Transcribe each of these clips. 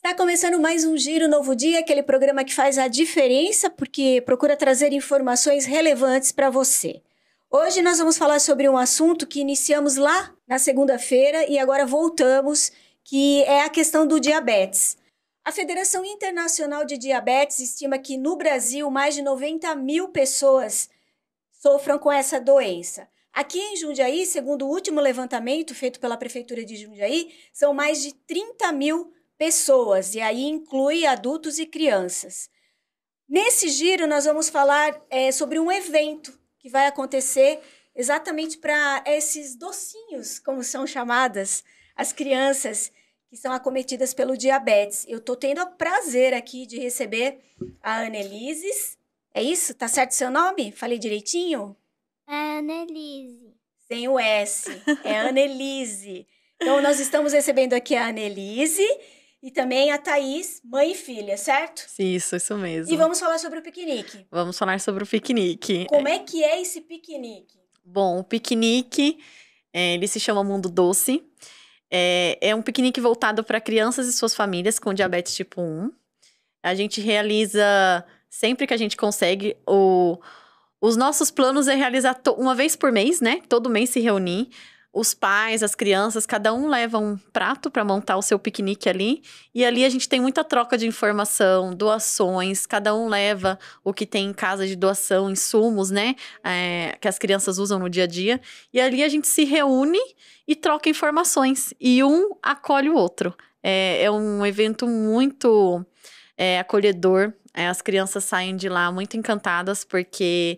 Tá começando mais um Giro Novo Dia, aquele programa que faz a diferença porque procura trazer informações relevantes para você. Hoje nós vamos falar sobre um assunto que iniciamos lá na segunda-feira e agora voltamos, que é a questão do diabetes. A Federação Internacional de Diabetes estima que no Brasil mais de 90 mil pessoas sofram com essa doença. Aqui em Jundiaí, segundo o último levantamento feito pela Prefeitura de Jundiaí, são mais de 30 mil pessoas, e aí inclui adultos e crianças. Nesse giro, nós vamos falar sobre um evento que vai acontecer exatamente para esses docinhos, como são chamadas, as crianças que são acometidas pelo diabetes. Eu estou tendo o prazer aqui de receber a Annelise. É isso? Tá certo o seu nome? Falei direitinho? É Annelise. Sem o S. É Annelise. Então, nós estamos recebendo aqui a Annelise e também a Thaís, mãe e filha, certo? Isso mesmo. E vamos falar sobre o piquenique. Vamos falar sobre o piquenique. Como é que é esse piquenique? Bom, o piquenique, ele se chama Mundo Doce. É um piquenique voltado para crianças e suas famílias com diabetes tipo 1. A gente realiza, sempre que a gente consegue, os nossos planos é realizar uma vez por mês, né? Todo mês se reunir. Os pais, as crianças, cada um leva um prato para montar o seu piquenique ali. E ali a gente tem muita troca de informação, doações. Cada um leva o que tem em casa de doação, insumos, né? Que as crianças usam no dia a dia. E ali a gente se reúne e troca informações. E um acolhe o outro. É um evento muito acolhedor. As crianças saem de lá muito encantadas porque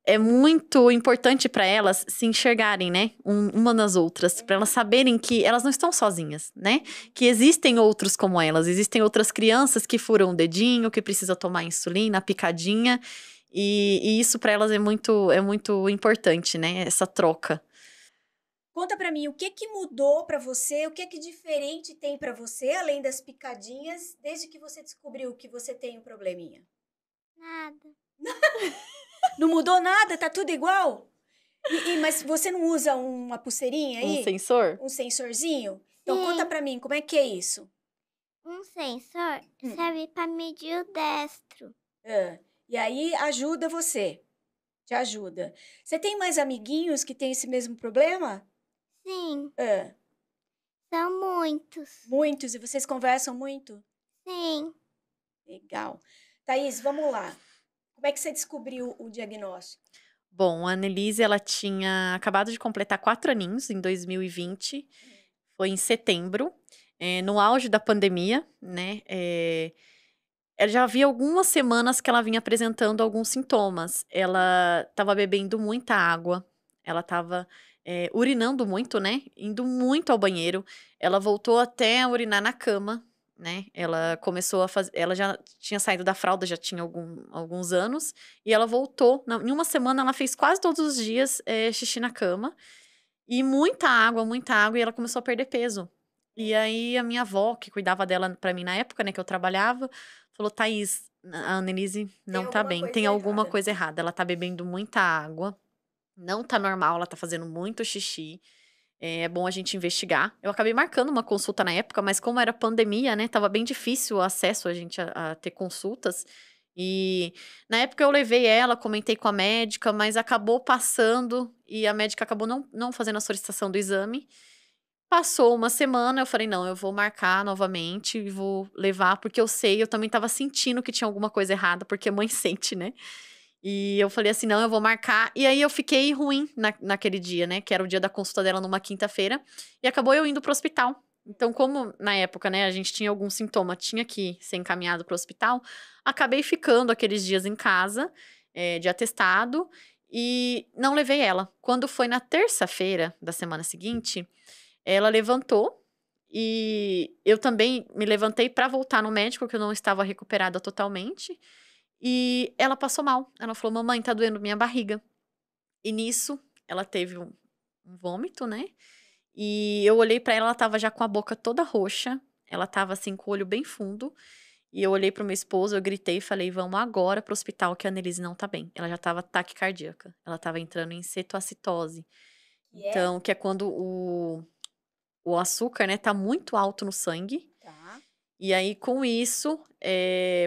é muito importante para elas se enxergarem, né? Uma nas outras, para elas saberem que elas não estão sozinhas, né? Que existem outros como elas, existem outras crianças que furam o dedinho, que precisam tomar insulina, picadinha, e isso para elas é muito importante, né? Essa troca. Conta para mim, o que mudou para você, o que diferente tem para você, além das picadinhas, desde que você descobriu que você tem um probleminha? Nada. Não mudou nada? Tá tudo igual? Mas você não usa uma pulseirinha aí? Um sensor? Um sensorzinho? Então Sim. conta pra mim, como é que é isso? Um sensor serve para medir o destro. E aí ajuda você. Te ajuda. Você tem mais amiguinhos que têm esse mesmo problema? Sim. São muitos. Muitos? E vocês conversam muito? Sim. Legal. Thaís, vamos lá. Como é que você descobriu o diagnóstico? Bom, a Annelise, ela tinha acabado de completar 4 aninhos em 2020. Foi em setembro, no auge da pandemia, né? Ela já havia algumas semanas que ela vinha apresentando alguns sintomas. Ela estava bebendo muita água, ela estava urinando muito, né? Indo muito ao banheiro. Ela voltou até a urinar na cama, né? Ela começou a fazer. Ela já tinha saído da fralda, já tinha alguns anos, e ela voltou. Em uma semana, ela fez quase todos os dias xixi na cama. E muita água, e ela começou a perder peso. E aí, a minha avó, que cuidava dela pra mim na época, né, que eu trabalhava, falou, Thaís, a Annelise não tá bem, tem alguma coisa errada. Ela tá bebendo muita água, não tá normal, ela tá fazendo muito xixi. É bom a gente investigar. Eu acabei marcando uma consulta na época, mas como era pandemia, né, tava bem difícil o acesso a gente a ter consultas. E na época eu levei ela, comentei com a médica, mas acabou passando e a médica acabou não fazendo a solicitação do exame. Passou uma semana, eu falei, não, eu vou marcar novamente e vou levar, porque eu também tava sentindo que tinha alguma coisa errada, porque a mãe sente, né? E eu falei assim, não, eu vou marcar. E aí eu fiquei ruim naquele dia, né? Que era o dia da consulta dela numa quinta-feira. E acabou eu indo pro hospital. Então, como na época, né, a gente tinha algum sintoma, tinha que ser encaminhado pro hospital, acabei ficando aqueles dias em casa, de atestado, e não levei ela. Quando foi na terça-feira da semana seguinte, ela levantou e eu também me levantei para voltar no médico, que eu não estava recuperada totalmente. E ela passou mal. Ela falou, mamãe, tá doendo minha barriga. E nisso, ela teve um vômito, né? E eu olhei pra ela, ela tava já com a boca toda roxa. Ela tava assim, com o olho bem fundo. E eu olhei pro meu esposo, eu gritei e falei, vamos agora pro hospital que a Annelise não tá bem. Ela já tava taquicardíaca. Ela tava entrando em cetoacitose. Que é quando o açúcar, né, tá muito alto no sangue. Tá. E aí, com isso,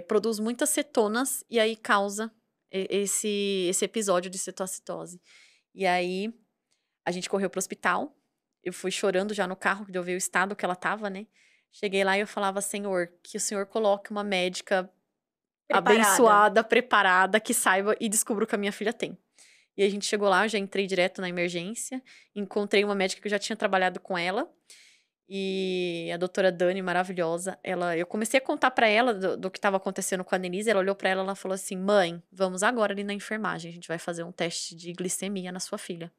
produz muitas cetonas e aí causa esse episódio de cetocitose. E aí, a gente correu pro hospital. Eu fui chorando já no carro, de eu ver o estado que ela tava, né? Cheguei lá e eu falava, Senhor, que o Senhor coloque uma médica abençoada, preparada, que saiba e descubra o que a minha filha tem. E a gente chegou lá, eu já entrei direto na emergência, encontrei uma médica que eu já tinha trabalhado com ela, e a doutora Dani, maravilhosa, eu comecei a contar pra ela do que estava acontecendo com a Annelise, ela olhou pra ela e falou assim, mãe, vamos agora ali na enfermagem, a gente vai fazer um teste de glicemia na sua filha.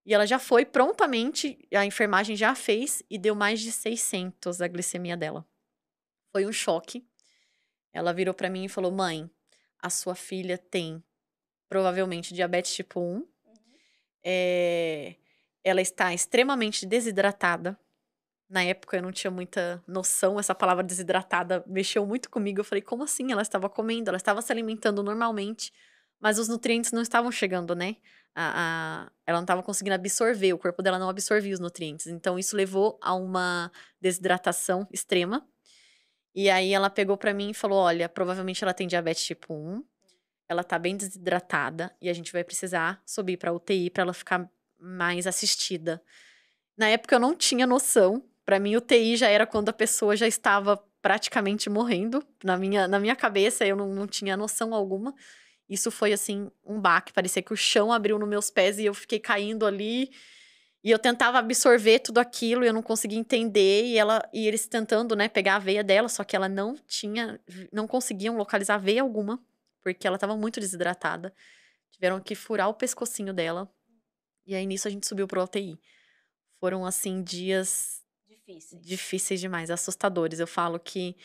E ela já foi prontamente, a enfermagem já fez e deu mais de 600 a glicemia dela. Foi um choque. Ela virou pra mim e falou, mãe, a sua filha tem provavelmente diabetes tipo 1. Ela está extremamente desidratada. Na época eu não tinha muita noção, essa palavra desidratada mexeu muito comigo. Eu falei, como assim? Ela estava comendo, ela estava se alimentando normalmente, mas os nutrientes não estavam chegando, né? Ela não estava conseguindo absorver, o corpo dela não absorvia os nutrientes. Então isso levou a uma desidratação extrema. E aí ela pegou pra mim e falou, olha, provavelmente ela tem diabetes tipo 1, ela tá bem desidratada e a gente vai precisar subir pra UTI pra ela ficar mais assistida. Na época eu não tinha noção. Pra mim, UTI já era quando a pessoa já estava praticamente morrendo. Na minha cabeça, eu não tinha noção alguma. Isso foi, assim, um baque. Parecia que o chão abriu nos meus pés e eu fiquei caindo ali. E eu tentava absorver tudo aquilo e eu não conseguia entender. E eles tentando, né, pegar a veia dela, só que ela não conseguiam localizar veia alguma, porque ela estava muito desidratada. Tiveram que furar o pescocinho dela. E aí, nisso, a gente subiu pro UTI. Foram, assim, dias difíceis demais, assustadores. Eu falo que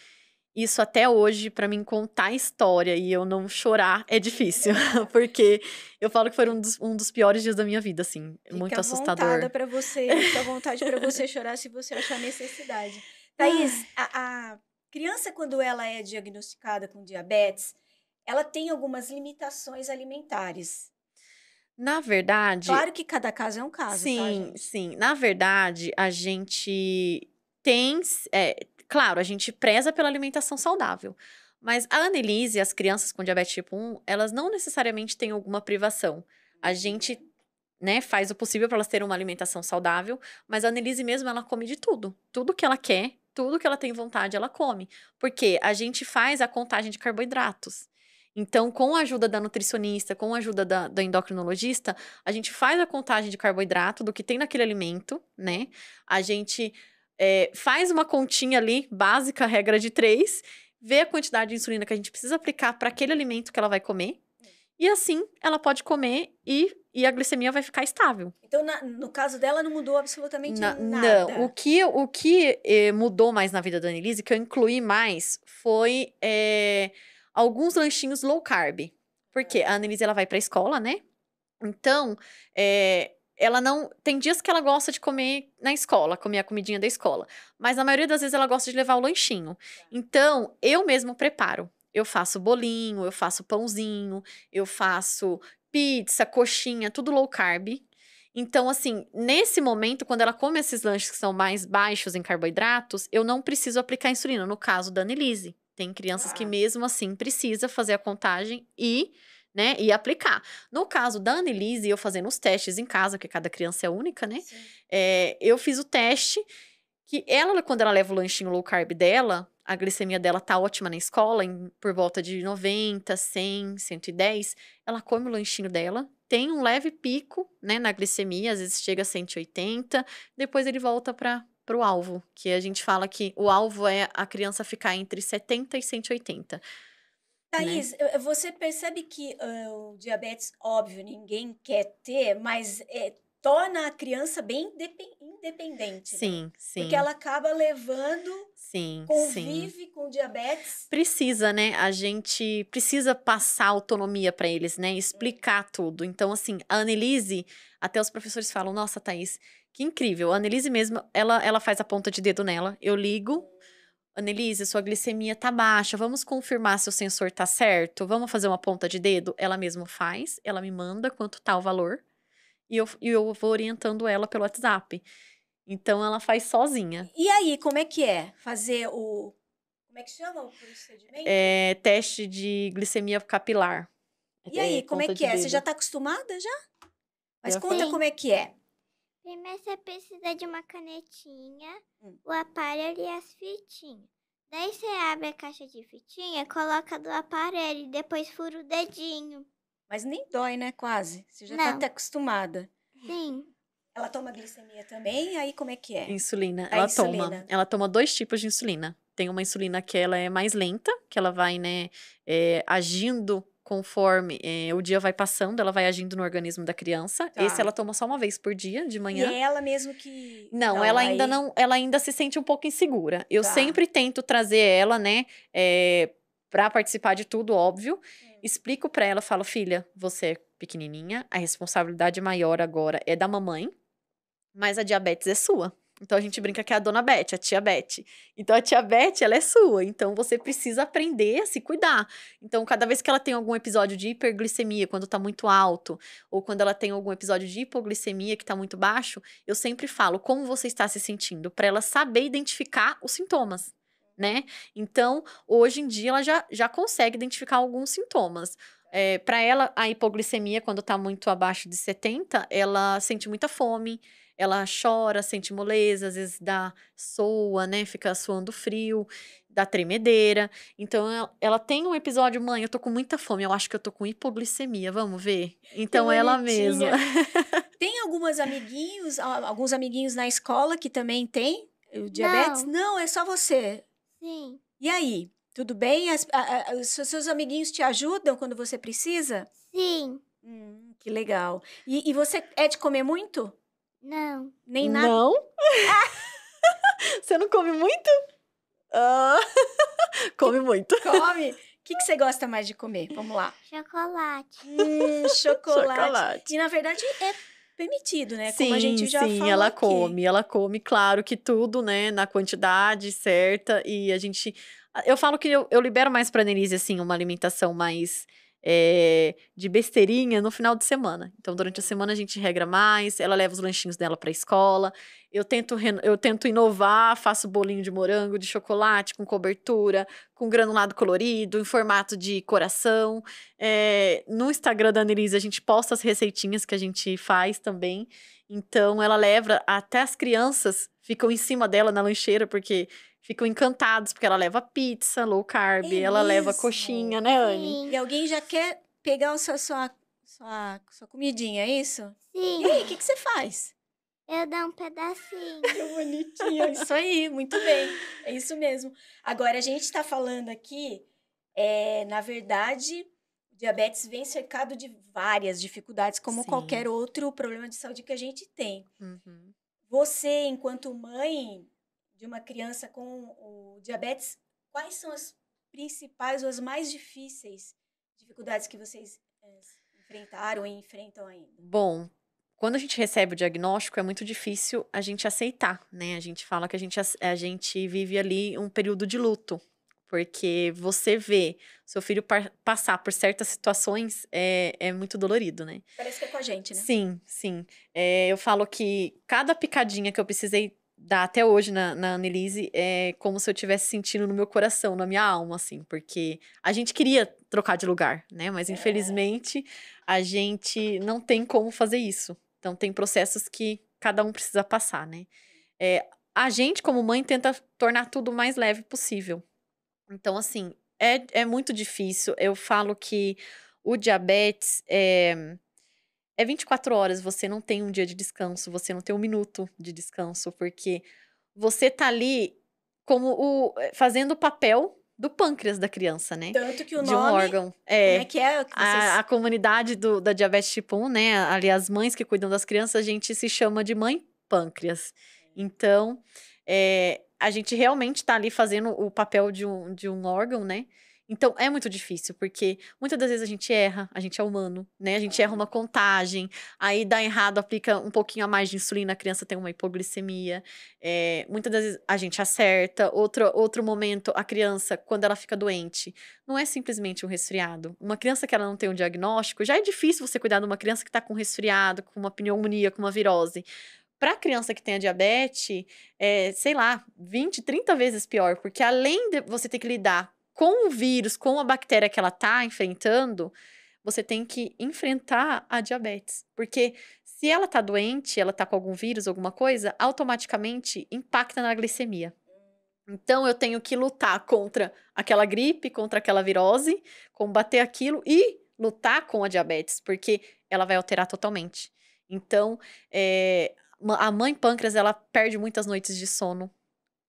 isso até hoje, pra mim contar a história e eu não chorar, é difícil. Porque eu falo que foram um dos piores dias da minha vida, assim. Muito assustador. Fica à vontade pra você chorar se você achar necessidade. Thaís, a criança, quando ela é diagnosticada com diabetes, ela tem algumas limitações alimentares. Na verdade, Claro que cada caso é um caso, tá, sim, gente? sim. Na verdade, a gente tem. Claro, a gente preza pela alimentação saudável. Mas a Annelise, as crianças com diabetes tipo 1, elas não necessariamente têm alguma privação. A gente, né, faz o possível para elas terem uma alimentação saudável, mas a Annelise mesmo, ela come de tudo. Tudo que ela quer, tudo que ela tem vontade, ela come. Porque a gente faz a contagem de carboidratos. Então, com a ajuda da nutricionista, com a ajuda da endocrinologista, a gente faz a contagem de carboidrato do que tem naquele alimento, né? A gente faz uma continha ali, básica, regra de 3, vê a quantidade de insulina que a gente precisa aplicar para aquele alimento que ela vai comer, e assim ela pode comer e a glicemia vai ficar estável. Então, no caso dela, não mudou absolutamente nada. Não, o que mudou mais na vida da Annelise, que eu incluí mais, foi alguns lanchinhos low carb. Porque a Annelise, ela vai pra escola, né? Então, ela não... Tem dias que ela gosta de comer na escola, comer a comidinha da escola. Mas na maioria das vezes ela gosta de levar o lanchinho. Então, eu mesmo preparo. Eu faço bolinho, eu faço pãozinho, eu faço pizza, coxinha, tudo low carb. Então, assim, nesse momento, quando ela come esses lanches que são mais baixos em carboidratos, eu não preciso aplicar insulina. No caso da Annelise, tem crianças que mesmo assim precisa fazer a contagem e aplicar. No caso da Annelise, eu fazendo os testes em casa, porque cada criança é única, né? Eu fiz o teste que ela, quando ela leva o lanchinho low carb dela, a glicemia dela tá ótima na escola, por volta de 90, 100, 110. Ela come o lanchinho dela, tem um leve pico, né, na glicemia, às vezes chega a 180, depois ele volta para o alvo, que a gente fala que o alvo é a criança ficar entre 70 e 180. Thaís, você percebe que o diabetes, óbvio, ninguém quer ter, mas torna a criança bem independente, Sim, né? sim. Porque ela acaba levando, sim, convive com diabetes. Precisa, né? A gente precisa passar autonomia para eles, né? Explicar tudo. Então, assim, a Annelise, até os professores falam, nossa, Thaís, que incrível. A Annelise mesmo, ela faz a ponta de dedo nela. Eu ligo, Annelise, sua glicemia tá baixa, vamos confirmar se o sensor tá certo? Vamos fazer uma ponta de dedo? Ela mesma faz, ela me manda quanto tá o valor e eu vou orientando ela pelo WhatsApp. Então, ela faz sozinha. E aí, como é que é fazer Como é que chama o procedimento? É teste de glicemia capilar. E aí, como é ponta que de é? Você dedo. já tá acostumada já? Mas Já conta Sim. como é que é. Primeiro você precisa de uma canetinha, Hum. o aparelho e as fitinhas. Daí você abre a caixa de fitinha, coloca do aparelho e depois fura o dedinho. Mas nem dói, né? Quase. Você já tá Não. até acostumada. Sim. Ela toma glicemia também, aí como é que é? Insulina, A ela insulina. toma. Ela toma 2 tipos de insulina. Tem uma insulina que ela é mais lenta, que ela vai, né, agindo conforme o dia vai passando, ela vai agindo no organismo da criança. Tá. Esse ela toma só uma vez por dia, de E manhã. é ela mesmo que... Não, ela ainda aí... não, ela ainda se sente um pouco insegura. Eu Tá. sempre tento trazer ela, né, para participar de tudo, óbvio. Explico pra ela, falo, filha, você é pequenininha, a responsabilidade maior agora é da mamãe, mas a diabetes é sua. Então a gente brinca que é a dona Beth, a tia Beth. Então a tia Beth, ela é sua. Então você precisa aprender a se cuidar. Então cada vez que ela tem algum episódio de hiperglicemia, quando tá muito alto, ou quando ela tem algum episódio de hipoglicemia que tá muito baixo, eu sempre falo como você está se sentindo, para ela saber identificar os sintomas, né? Então, hoje em dia ela já consegue identificar alguns sintomas. Para ela, a hipoglicemia, quando tá muito abaixo de 70, ela sente muita fome, ela chora, sente moleza, às vezes soa, né? Fica suando frio, dá tremedeira. Então, ela tem um episódio, mãe, eu tô com muita fome, eu acho que eu tô com hipoglicemia, vamos ver? Então, ela mesma. Tem alguns amiguinhos na escola que também tem o diabetes? Não, é só você. Sim. E aí, tudo bem? Os seus amiguinhos te ajudam quando você precisa? Sim. Que legal. E você é de comer muito? Não. Nem nada? Não? Você não come muito? Ah, come muito. Come? O que você gosta mais de comer? Vamos lá. Chocolate. Chocolate. E na verdade é permitido, né? Como a gente já falou ela aqui. ela come, claro que tudo, né, na quantidade certa, e eu falo que eu libero mais pra Denise, assim, uma alimentação mais de besteirinha no final de semana. Então, durante a semana a gente regra mais, ela leva os lanchinhos dela pra escola, eu tento inovar, faço bolinho de morango, de chocolate, com cobertura, com granulado colorido, em formato de coração. No Instagram da Annelise a gente posta as receitinhas que a gente faz também. Então, ela leva, até as crianças ficam em cima dela na lancheira, porque ficam encantados, porque ela leva pizza, low carb, ela leva mesmo? coxinha, né, Anne? Sim. E alguém já quer pegar sua comidinha, é isso? Sim. E aí, o que você faz? Eu dou um pedacinho. Que bonitinho. Isso aí, muito bem. É isso mesmo. Agora, a gente está falando aqui, na verdade, o diabetes vem cercado de várias dificuldades, como Sim. qualquer outro problema de saúde que a gente tem. Uhum. Você, enquanto mãe de uma criança com o diabetes, quais são as principais ou as mais difíceis dificuldades que vocês enfrentaram e enfrentam ainda? Bom, quando a gente recebe o diagnóstico, é muito difícil a gente aceitar, né? A gente fala que a gente vive ali um período de luto, porque você vê seu filho passar por certas situações é muito dolorido, né? Parece que é com a gente, né? Sim, sim. Eu falo que cada picadinha que eu precisei dar até hoje na Annelise é como se eu estivesse sentindo no meu coração, na minha alma, assim, porque a gente queria trocar de lugar, né? Mas infelizmente a gente não tem como fazer isso. Então tem processos que cada um precisa passar, né? A gente, como mãe, tenta tornar tudo o mais leve possível. Então, assim, é muito difícil. Eu falo que o diabetes é 24 horas, você não tem um dia de descanso, você não tem um minuto de descanso, porque você tá ali fazendo o papel do pâncreas da criança, né? Tanto que o De um nome... órgão. Como é que é? Que vocês... A comunidade da diabetes tipo 1, né? Ali, as mães que cuidam das crianças, a gente se chama de mãe pâncreas. Então, a gente realmente tá ali fazendo o papel de um órgão, né? Então, é muito difícil, porque muitas das vezes a gente erra, a gente é humano, né? A gente erra uma contagem, aí dá errado, aplica um pouquinho a mais de insulina, a criança tem uma hipoglicemia. Muitas das vezes a gente acerta. Outro momento, a criança, quando ela fica doente, não é simplesmente um resfriado. Uma criança que ela não tem um diagnóstico, já é difícil você cuidar de uma criança que tá com resfriado, com uma pneumonia, com uma virose. para a criança que tem a diabetes, sei lá, 20, 30 vezes pior, porque além de você ter que lidar com o vírus, com a bactéria que ela tá enfrentando, você tem que enfrentar a diabetes. Porque se ela tá doente, ela tá com algum vírus, alguma coisa, automaticamente impacta na glicemia. Então, eu tenho que lutar contra aquela gripe, contra aquela virose, combater aquilo e lutar com a diabetes, porque ela vai alterar totalmente. Então, a mãe pâncreas, ela perde muitas noites de sono,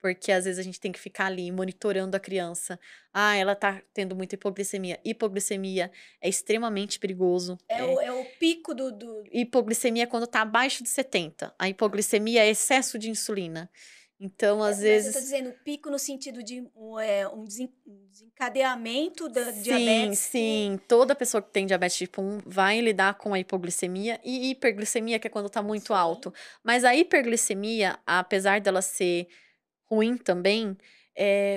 porque às vezes a gente tem que ficar ali monitorando a criança. Ah, ela tá tendo muita hipoglicemia. Hipoglicemia é extremamente perigoso. É o pico Hipoglicemia é quando tá abaixo de 70. A hipoglicemia é excesso de insulina. Então, às vezes... Mas eu tô dizendo pico no sentido de um desencadeamento da Sim, diabetes. sim. Toda pessoa que tem diabetes tipo 1 vai lidar com a hipoglicemia e hiperglicemia, que é quando tá muito alto. Mas a hiperglicemia, apesar dela ser ruim também,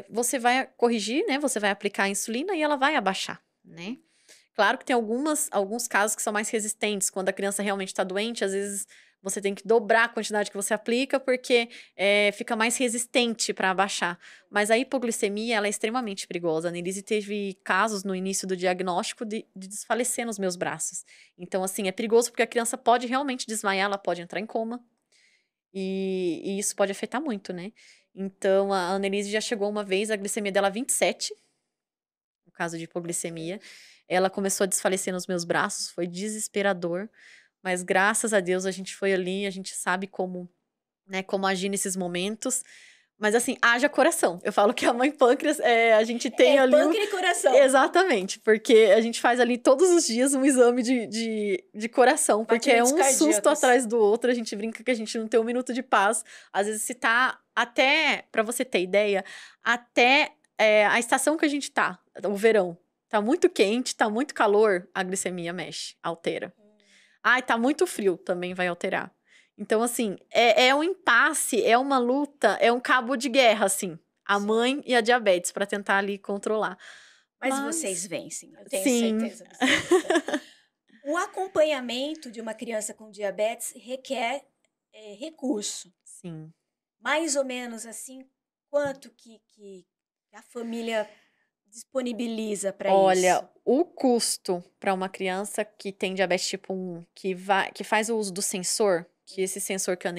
você vai corrigir, né? Você vai aplicar a insulina e ela vai abaixar, né? Claro que tem alguns casos que são mais resistentes. Quando a criança realmente está doente, às vezes você tem que dobrar a quantidade que você aplica, porque fica mais resistente para abaixar. Mas a hipoglicemia, ela é extremamente perigosa. A Annelise teve casos no início do diagnóstico de desfalecer nos meus braços. Então, assim, é perigoso porque a criança pode realmente desmaiar, ela pode entrar em coma. E isso pode afetar muito, né? Então, a Annelise já chegou uma vez, a glicemia dela 27, no caso de hipoglicemia. Ela começou a desfalecer nos meus braços, foi desesperador. Mas graças a Deus a gente foi ali, a gente sabe como, né, como agir nesses momentos. Mas assim, haja coração. Eu falo que a mãe pâncreas, a gente tem ali... Pâncreas e coração. Exatamente, porque a gente faz ali todos os dias um exame de coração, porque é um susto atrás do outro, a gente brinca que a gente não tem um minuto de paz. Às vezes se tá até, pra você ter ideia, até a estação que a gente tá, o verão, tá muito quente, tá muito calor, a glicemia mexe, altera. Ai, tá muito frio, também vai alterar. Então, assim, é um impasse, é uma luta, é um cabo de guerra, assim. A mãe e a diabetes, pra tentar ali controlar. Mas vocês vencem, eu tenho Sim. certeza. O acompanhamento de uma criança com diabetes requer recurso. Sim. Mais ou menos, assim, quanto que a família disponibiliza para isso? Olha, o custo para uma criança que tem diabetes tipo 1, que faz o uso do sensor, que esse sensor que a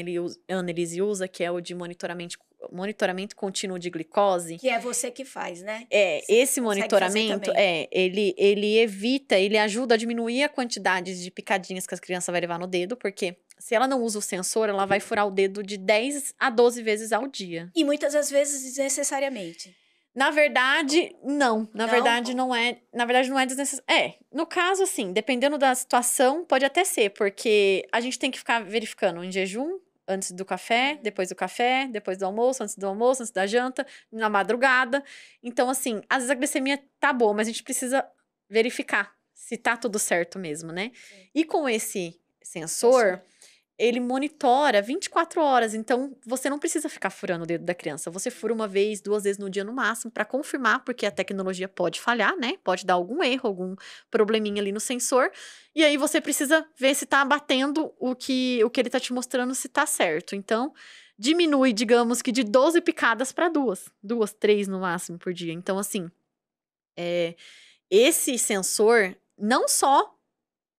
Annelise usa, que é o de monitoramento contínuo de glicose. Que é você que faz, né? Esse monitoramento, ele ajuda a diminuir a quantidade de picadinhas que a criança vai levar no dedo, porque se ela não usa o sensor, ela vai furar o dedo de 10 a 12 vezes ao dia. E muitas das vezes desnecessariamente. Na verdade, não. Na verdade, não é desnecessário. No caso, assim, dependendo da situação, pode até ser, porque a gente tem que ficar verificando em jejum, antes do café, depois do almoço, antes do almoço, antes da janta, na madrugada. Então, assim, às vezes a glicemia tá boa, mas a gente precisa verificar se tá tudo certo mesmo, né? Sim. E com esse sensor, ele monitora 24 horas, então você não precisa ficar furando o dedo da criança. Você fura uma vez, 2 vezes no dia no máximo, para confirmar, porque a tecnologia pode falhar, né? Pode dar algum erro, algum probleminha ali no sensor. E aí você precisa ver se tá batendo o que ele tá te mostrando, se tá certo. Então, diminui, digamos que de 12 picadas para 2, 3 no máximo por dia. Então, assim, esse sensor, não só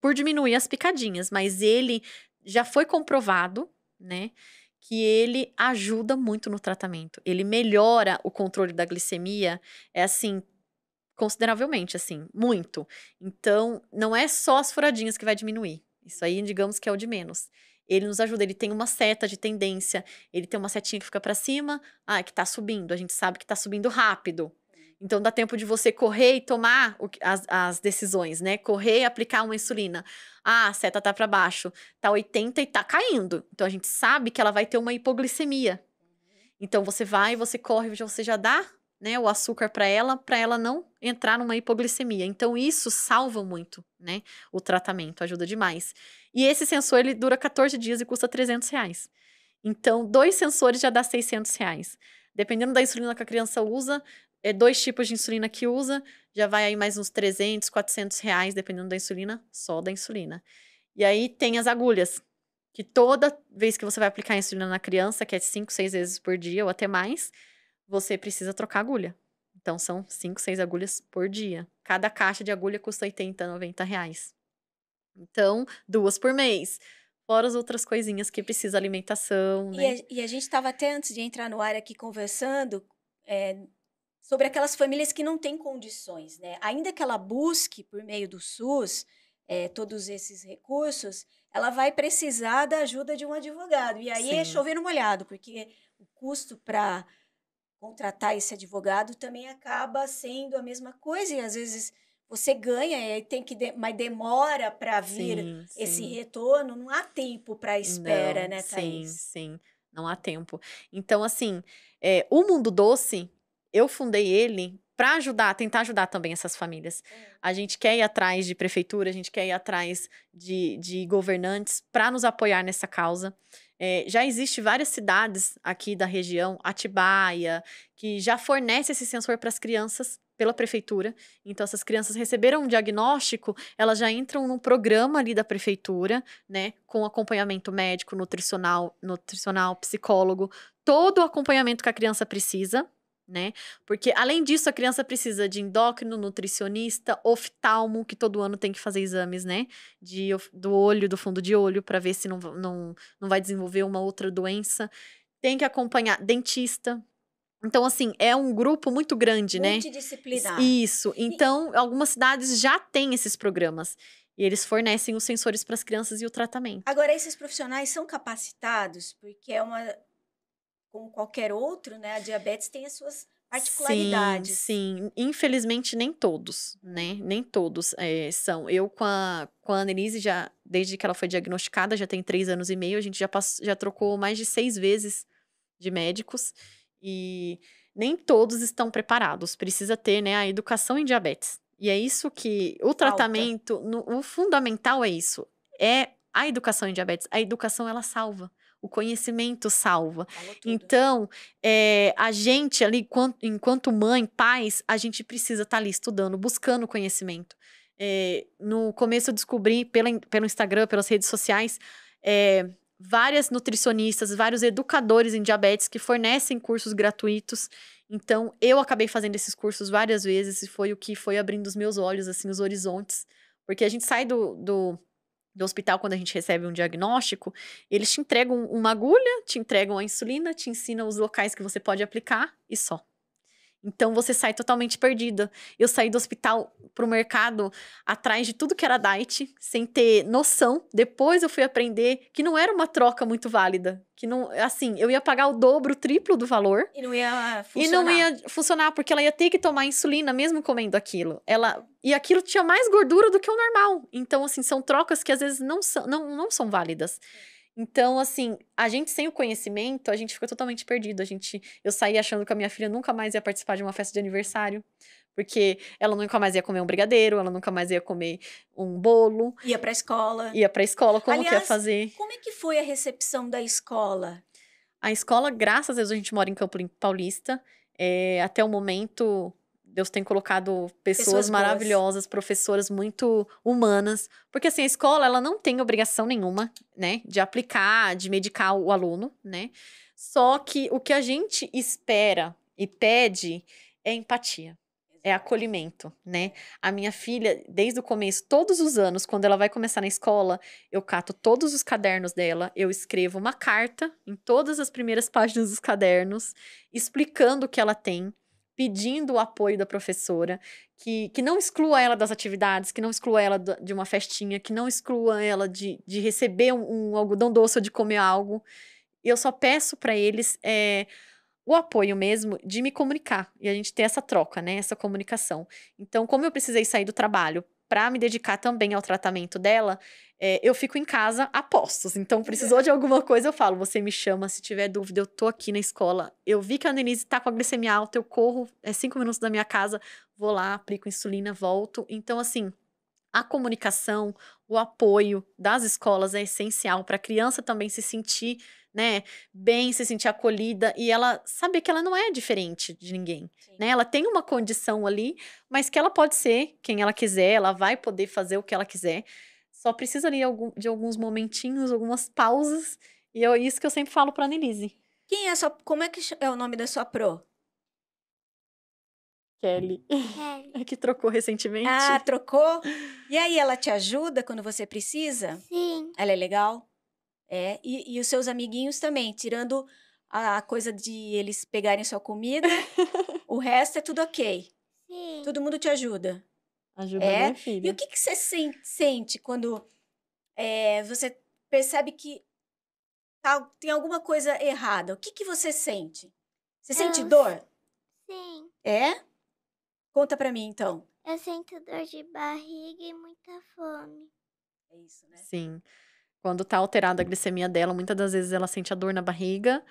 por diminuir as picadinhas, mas ele já foi comprovado, né, que ele ajuda muito no tratamento. Ele melhora o controle da glicemia, assim, consideravelmente, assim, muito. Então, não é só as furadinhas que vai diminuir. Isso aí, digamos que é o de menos. Ele nos ajuda, ele tem uma seta de tendência, ele tem uma setinha que fica pra cima, que tá subindo, a gente sabe que tá subindo rápido. Então, dá tempo de você correr e tomar as decisões, né? Correr e aplicar uma insulina. A seta tá para baixo, tá 80 e tá caindo. Então, a gente sabe que ela vai ter uma hipoglicemia. Então, você vai, você corre, você já dá, né, o açúcar para ela não entrar numa hipoglicemia. Então, isso salva muito, né, o tratamento, ajuda demais. E esse sensor, ele dura 14 dias e custa R$300. Então, 2 sensores já dá R$600. Dependendo da insulina que a criança usa, 2 tipos de insulina que usa, já vai aí mais uns R$300, R$400, dependendo da insulina, só da insulina. E aí tem as agulhas. que toda vez que você vai aplicar insulina na criança, que é 5, 6 vezes por dia ou até mais, você precisa trocar agulha. Então, são 5, 6 agulhas por dia. Cada caixa de agulha custa R$80, R$90. Então, 2 por mês. Fora as outras coisinhas que precisa, alimentação, né? E a gente estava até antes de entrar no ar aqui conversando sobre aquelas famílias que não têm condições, né? Ainda que ela busque por meio do SUS todos esses recursos, ela vai precisar da ajuda de um advogado. E aí é Sim. chover no molhado, porque o custo para contratar esse advogado também acaba sendo a mesma coisa, e às vezes você ganha e aí tem que mas demora para vir Sim, esse sim. retorno, não há tempo para espera, Não, né, sim, Thaís? sim. Não há tempo. Então, assim, o Mundo Doce, eu fundei ele para ajudar, tentar ajudar também essas famílias. A gente quer ir atrás de prefeitura, a gente quer ir atrás de governantes para nos apoiar nessa causa. Já existe várias cidades aqui da região, Atibaia, que já fornece esse sensor para as crianças pela prefeitura. Então, essas crianças receberam um diagnóstico, elas já entram num programa ali da prefeitura, né, com acompanhamento médico, nutricional, psicólogo, todo o acompanhamento que a criança precisa, né? Porque além disso, a criança precisa de endócrino, nutricionista, oftalmo, que todo ano tem que fazer exames, né? Do olho, do fundo de olho, para ver se não vai desenvolver uma outra doença. Tem que acompanhar dentista. Então, assim, é um grupo muito grande, né? Multidisciplinar. Isso. Então, algumas cidades já têm esses programas. E eles fornecem os sensores para as crianças e o tratamento. Agora, esses profissionais são capacitados, porque como qualquer outro, né? A diabetes tem as suas particularidades. Sim. Infelizmente, nem todos, né? Nem todos são. Eu, com a Annelise, desde que ela foi diagnosticada, já tem 3 anos e meio, a gente já trocou mais de 6 vezes de médicos. E nem todos estão preparados. Precisa ter, né, a educação em diabetes. E é isso que o tratamento, o fundamental é isso. É a educação em diabetes. A educação, ela salva. O conhecimento salva. Falou tudo. Então, a gente ali, enquanto mãe, pais, a gente precisa estar ali estudando, buscando conhecimento. No começo eu descobri pelo Instagram, pelas redes sociais, várias nutricionistas, vários educadores em diabetes que fornecem cursos gratuitos. Então, eu acabei fazendo esses cursos várias vezes e foi o que foi abrindo os meus olhos, assim, os horizontes. Porque a gente sai do hospital, quando a gente recebe um diagnóstico, eles te entregam uma agulha, te entregam a insulina, te ensinam os locais que você pode aplicar e só. Então, você sai totalmente perdida. Eu saí do hospital pro mercado atrás de tudo que era diet, sem ter noção. Depois eu fui aprender que não era uma troca muito válida. Que não, assim, eu ia pagar o dobro, o triplo do valor. E não ia funcionar. E não ia funcionar, porque ela ia ter que tomar insulina mesmo comendo aquilo. E aquilo tinha mais gordura do que o normal. Então, assim, são trocas que às vezes não são válidas. Então, assim, a gente sem o conhecimento, a gente fica totalmente perdido. Eu saí achando que a minha filha nunca mais ia participar de uma festa de aniversário. Porque ela nunca mais ia comer um brigadeiro, ela nunca mais ia comer um bolo. Ia pra escola. Como que ia fazer? Como é que foi a recepção da escola? A escola, graças a Deus, a gente mora em Campo Limpo Paulista. Até o momento, Deus tem colocado pessoas maravilhosas, professoras muito humanas. Porque, assim, a escola, ela não tem obrigação nenhuma, né? De aplicar, de medicar o aluno, né? Só que o que a gente espera e pede é empatia. É acolhimento, né? A minha filha, desde o começo, todos os anos, quando ela vai começar na escola, eu cato todos os cadernos dela, eu escrevo uma carta em todas as primeiras páginas dos cadernos, explicando o que ela tem, pedindo o apoio da professora, que não exclua ela das atividades, que não exclua ela de uma festinha, que não exclua ela de receber um algodão doce ou de comer algo. Eu só peço para eles o apoio mesmo de me comunicar. E a gente ter essa troca, né? Essa comunicação. Então, como eu precisei sair do trabalho para me dedicar também ao tratamento dela, eu fico em casa a postos. Então, precisou de alguma coisa, eu falo, você me chama, se tiver dúvida, eu tô aqui na escola. Eu vi que a Annelise tá com a glicemia alta, eu corro, 5 minutos da minha casa, vou lá, aplico insulina, volto. Então, assim, a comunicação, o apoio das escolas é essencial para a criança também se sentir, né, bem, se sentir acolhida e ela saber que ela não é diferente de ninguém, né? Ela tem uma condição ali, mas que ela pode ser quem ela quiser, ela vai poder fazer o que ela quiser. Só precisa ali de alguns momentinhos, algumas pausas. E é isso que eu sempre falo pra Annelise. Quem é a sua... Como é que é o nome da sua pro? Kelly. Kelly. É que trocou recentemente. Ah, trocou? E aí, ela te ajuda quando você precisa? Sim. Ela é legal? É. E os seus amiguinhos também, tirando a coisa de eles pegarem sua comida, o resto é tudo ok. Sim. Todo mundo te ajuda. Ajuda É. minha E filha. o que você sente quando você percebe que tem alguma coisa errada? O que você sente? Você sente Eu- dor? Sim. É? Conta pra mim, então. Eu sinto dor de barriga e muita fome. É isso, né? Sim. Quando tá alterada a glicemia dela, muitas das vezes ela sente a dor na barriga.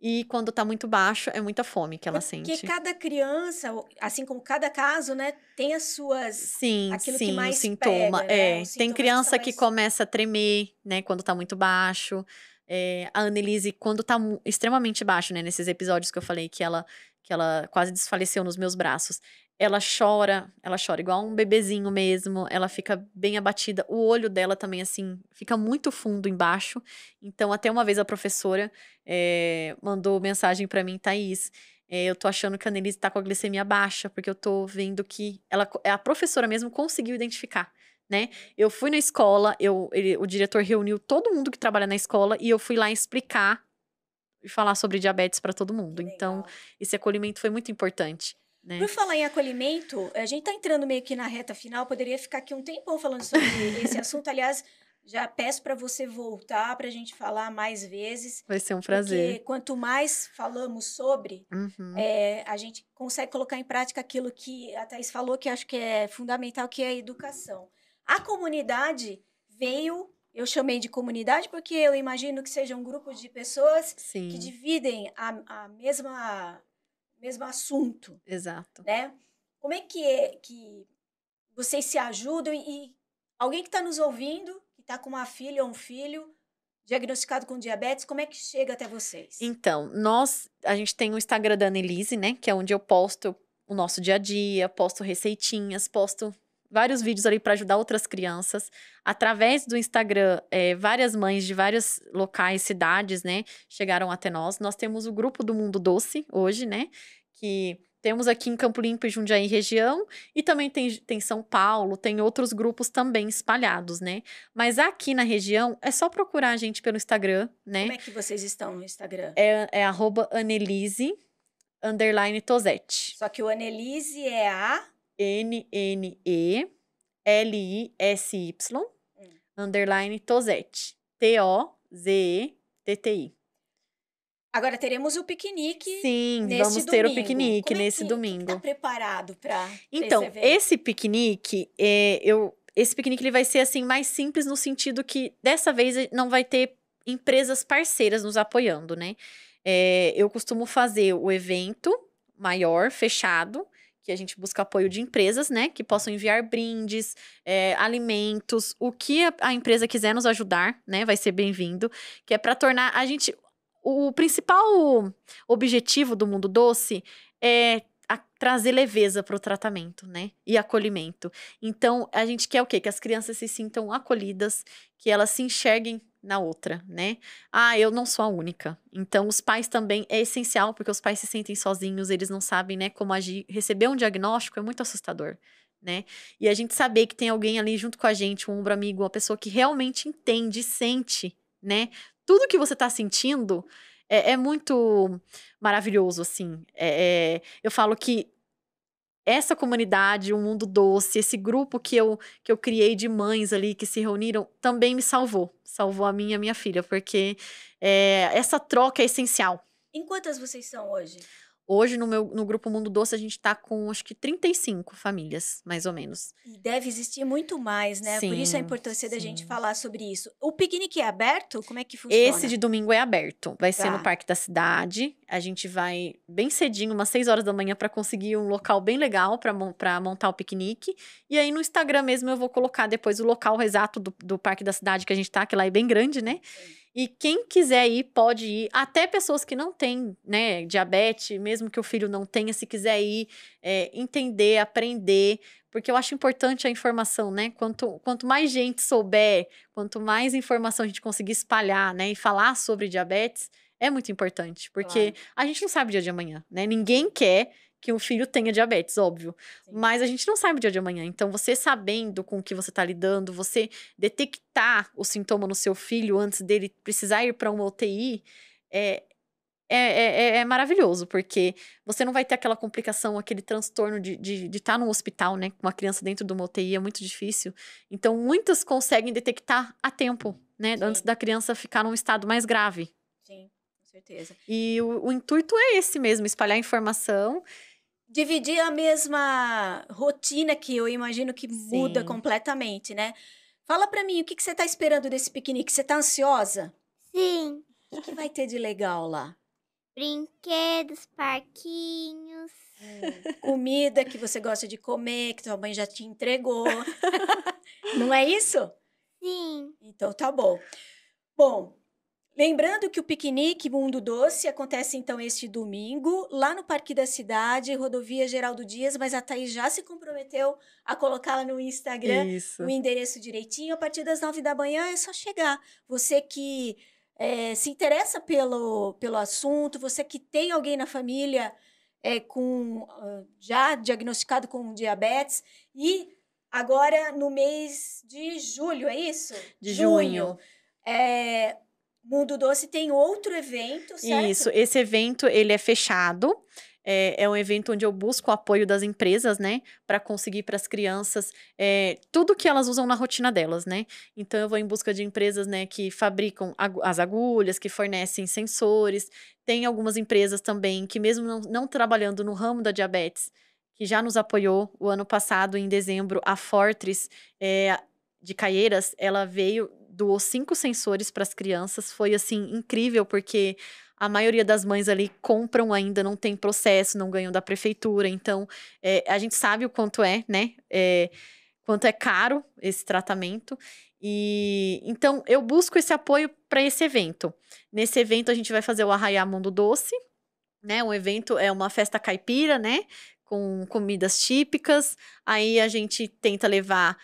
E quando tá muito baixo, é muita fome que ela Porque sente. cada criança, assim como cada caso, né, tem as suas... Sim, aquilo que sim, o mais sintoma. pega, né? Os Tem sintomas criança são que mais... começa a tremer, né, quando tá muito baixo. A Annelise, quando tá extremamente baixo, né, nesses episódios que eu falei que ela quase desfaleceu nos meus braços. Ela chora igual um bebezinho mesmo, ela fica bem abatida. O olho dela também, assim, fica muito fundo embaixo. Então, até uma vez a professora mandou mensagem pra mim, Thaís, eu tô achando que a Annelise tá com a glicemia baixa, porque eu tô vendo que a professora mesmo conseguiu identificar, né? Eu fui na escola, o diretor reuniu todo mundo que trabalha na escola e eu fui lá explicar e falar sobre diabetes para todo mundo. Então, Legal. esse acolhimento foi muito importante, né? Por falar em acolhimento, a gente tá entrando meio que na reta final, poderia ficar aqui um tempão falando sobre esse assunto. Aliás, já peço para você voltar para a gente falar mais vezes, Vai ser um porque prazer. quanto mais falamos sobre, Uhum. a gente consegue colocar em prática aquilo que a Thaís falou, que acho que é fundamental, que é a educação. A comunidade veio, eu chamei de comunidade porque eu imagino que sejam grupos de pessoas que Sim, dividem a mesmo assunto, exato. né? Como é que vocês se ajudam e alguém que está nos ouvindo, que está com uma filha ou um filho diagnosticado com diabetes, como é que chega até vocês? Então, a gente tem o Instagram da Annelise, né? Que é onde eu posto o nosso dia a dia, posto receitinhas, posto vários vídeos ali para ajudar outras crianças. Através do Instagram, várias mães de vários locais, cidades, né, chegaram até nós. Nós temos o grupo do Mundo Doce hoje, né? Que temos aqui em Campo Limpo e Jundiaí região, e também tem São Paulo, tem outros grupos também espalhados, né? Mas aqui na região, é só procurar a gente pelo Instagram, né? Como é que vocês estão no Instagram? É @Annelise_Tosete. Só que o Annelise é a... NNELISY _Tosete. TOZETTI. Agora teremos o piquenique Sim, nesse vamos ter o domingo. piquenique Como é nesse que domingo. tá preparado para Então, esse evento? esse piquenique, esse piquenique ele vai ser assim mais simples no sentido que dessa vez não vai ter empresas parceiras nos apoiando, né? Eu costumo fazer o evento maior, fechado, que a gente busca apoio de empresas, né? Que possam enviar brindes, alimentos, o que a empresa quiser nos ajudar, né? Vai ser bem-vindo, que é para tornar a gente... O principal objetivo do Mundo Doce é trazer leveza para o tratamento, né? E acolhimento. Então, a gente quer o quê? Que as crianças se sintam acolhidas, que elas se enxerguem na outra, né? Ah, eu não sou a única. Então, os pais também é essencial, porque os pais se sentem sozinhos, eles não sabem, né, como agir. Receber um diagnóstico é muito assustador, né? E a gente saber que tem alguém ali junto com a gente, um ombro amigo, uma pessoa que realmente entende e sente, né? Tudo que você tá sentindo é muito maravilhoso, assim. Eu falo que essa comunidade, o Mundo Doce, esse grupo que eu criei de mães ali que se reuniram, também me salvou. Salvou a minha filha, porque essa troca é essencial. Em quantas vocês são hoje? Hoje, no Grupo Mundo Doce, a gente tá com, acho que 35 famílias, mais ou menos. E deve existir muito mais, né? Por isso a Sim, importância da gente sim. falar sobre isso. O piquenique é aberto? Como é que funciona? Esse de domingo é aberto. Vai ser no Tá. Parque da Cidade. A gente vai bem cedinho, umas 6 horas da manhã, para conseguir um local bem legal para montar o piquenique. E aí no Instagram mesmo eu vou colocar depois o local exato do Parque da Cidade que a gente tá, que lá é bem grande, né? Sim. E quem quiser ir, pode ir. Até pessoas que não têm, né, diabetes, mesmo que o filho não tenha, se quiser ir, entender, aprender, porque eu acho importante a informação, né? Quanto mais gente souber, quanto mais informação a gente conseguir espalhar, né? E falar sobre diabetes, é muito importante, porque Claro. a gente não sabe o dia de amanhã, né? Ninguém quer que um filho tenha diabetes, óbvio. Sim. Mas a gente não sabe o dia de amanhã. Então, você sabendo com o que você está lidando, você detectar o sintoma no seu filho antes dele precisar ir para uma UTI, é maravilhoso, porque você não vai ter aquela complicação, aquele transtorno de estar no hospital, né? Com uma criança dentro de uma UTI é muito difícil. Então, muitas conseguem detectar a tempo, né? Sim. Antes da criança ficar num estado mais grave. Sim, com certeza. E o intuito é esse mesmo, espalhar informação. Dividir a mesma rotina que eu imagino que muda Sim. completamente, né? Fala pra mim, o que você tá esperando desse piquenique? Você tá ansiosa? Sim. O que vai ter de legal lá? Brinquedos, parquinhos. Comida que você gosta de comer, que tua mãe já te entregou. Não é isso? Sim. Então tá bom. Bom, lembrando que o piquenique Mundo Doce acontece então este domingo, lá no Parque da Cidade, Rodovia Geraldo Dias, mas a Thaís já se comprometeu a colocá-la no Instagram, Isso. o endereço direitinho. A partir das 9 da manhã é só chegar. Você que se interessa pelo assunto, você que tem alguém na família já diagnosticado com diabetes e agora no mês de julho, é isso? De junho. Mundo Doce tem outro evento, certo? Isso, esse evento, ele é fechado. É um evento onde eu busco o apoio das empresas, né? Para conseguir para as crianças tudo que elas usam na rotina delas, né? Então, eu vou em busca de empresas, né, que fabricam as agulhas, que fornecem sensores. Tem algumas empresas também que, mesmo não trabalhando no ramo da diabetes, que já nos apoiou. O ano passado, em dezembro, a Fortris de Caieiras, ela doou 5 sensores para as crianças. Foi, assim, incrível, porque a maioria das mães ali compram ainda, não tem processo, não ganham da prefeitura. Então, a gente sabe o quanto né? Quanto é caro esse tratamento. E então, eu busco esse apoio para esse evento. Nesse evento, a gente vai fazer o Arraiá Mundo Doce, né? Um evento, é uma festa caipira, né? Com comidas típicas. Aí a gente tenta levar,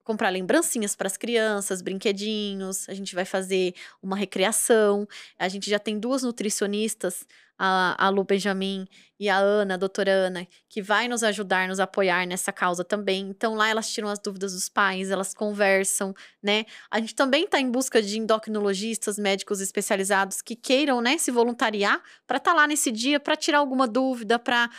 comprar lembrancinhas para as crianças, brinquedinhos. A gente vai fazer uma recreação. A gente já tem 2 nutricionistas, a Lu Benjamin e a Ana, a doutora Ana, que vai nos ajudar, nos apoiar nessa causa também. Então, lá elas tiram as dúvidas dos pais, elas conversam, né? A gente também está em busca de endocrinologistas, médicos especializados que queiram, né, se voluntariar para estar lá nesse dia, para tirar alguma dúvida, para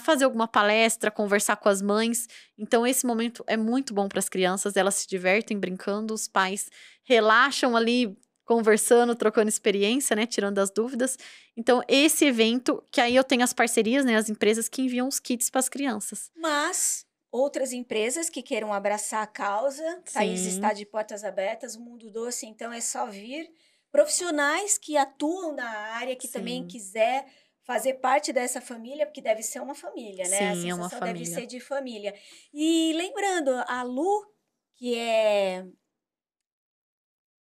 fazer alguma palestra, conversar com as mães. Então, esse momento é muito bom para as crianças, elas se divertem brincando, os pais relaxam ali, conversando, trocando experiência, né, tirando as dúvidas. Então, esse evento, que aí eu tenho as parcerias, né, as empresas que enviam os kits para as crianças. Mas outras empresas que queiram abraçar a causa, Thaís Sim. está de portas abertas, o Mundo Doce, então é só vir. Profissionais que atuam na área, que também Sim. quiser fazer parte dessa família, porque deve ser uma família, né? A Sim, é uma sensação deve família. ser de família. E lembrando, a Lu, que é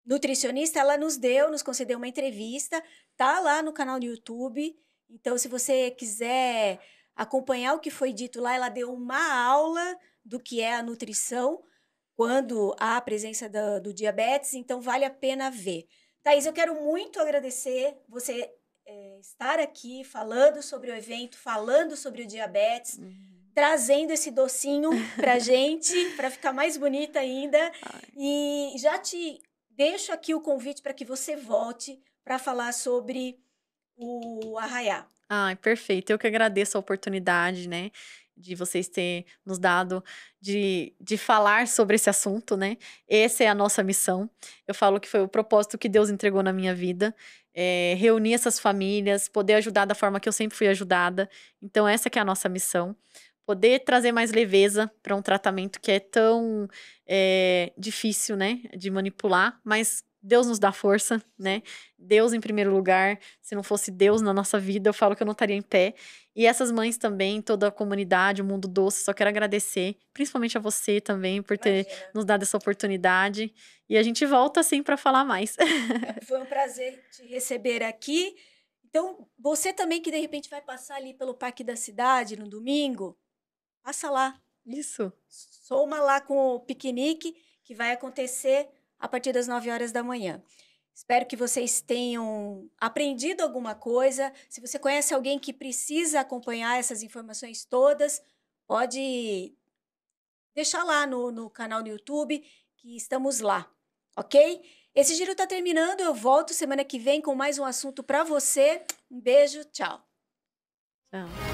nutricionista, ela nos concedeu uma entrevista, tá lá no canal do YouTube. Então, se você quiser acompanhar o que foi dito lá, ela deu uma aula do que é a nutrição quando há a presença do diabetes, então vale a pena ver. Thaís, eu quero muito agradecer você estar aqui falando sobre o evento, falando sobre o diabetes, trazendo esse docinho pra gente, para ficar mais bonita ainda. Ai. E já te deixo aqui o convite para que você volte para falar sobre o Arraiá. Ai, perfeito. Eu que agradeço a oportunidade, né, de vocês terem nos dado de falar sobre esse assunto, né? Essa é a nossa missão. Eu falo que foi o propósito que Deus entregou na minha vida, reunir essas famílias, poder ajudar da forma que eu sempre fui ajudada. Então, essa que é a nossa missão. Poder trazer mais leveza para um tratamento que é tão difícil, né, de manipular, mas Deus nos dá força, né? Deus em primeiro lugar. Se não fosse Deus na nossa vida, eu falo que eu não estaria em pé. E essas mães também, toda a comunidade, o Mundo Doce, só quero agradecer, principalmente a você também, por ter Imagina. nos dado essa oportunidade. E a gente volta, assim, para falar mais. Foi um prazer te receber aqui. Então, você também que de repente vai passar ali pelo Parque da Cidade no domingo, passa lá. Isso. Soma lá com o piquenique, que vai acontecer a partir das 9 horas da manhã. Espero que vocês tenham aprendido alguma coisa. Se você conhece alguém que precisa acompanhar essas informações todas, pode deixar lá no canal no YouTube, que estamos lá, ok? Esse giro está terminando, eu volto semana que vem com mais um assunto para você. Um beijo, tchau. Tchau.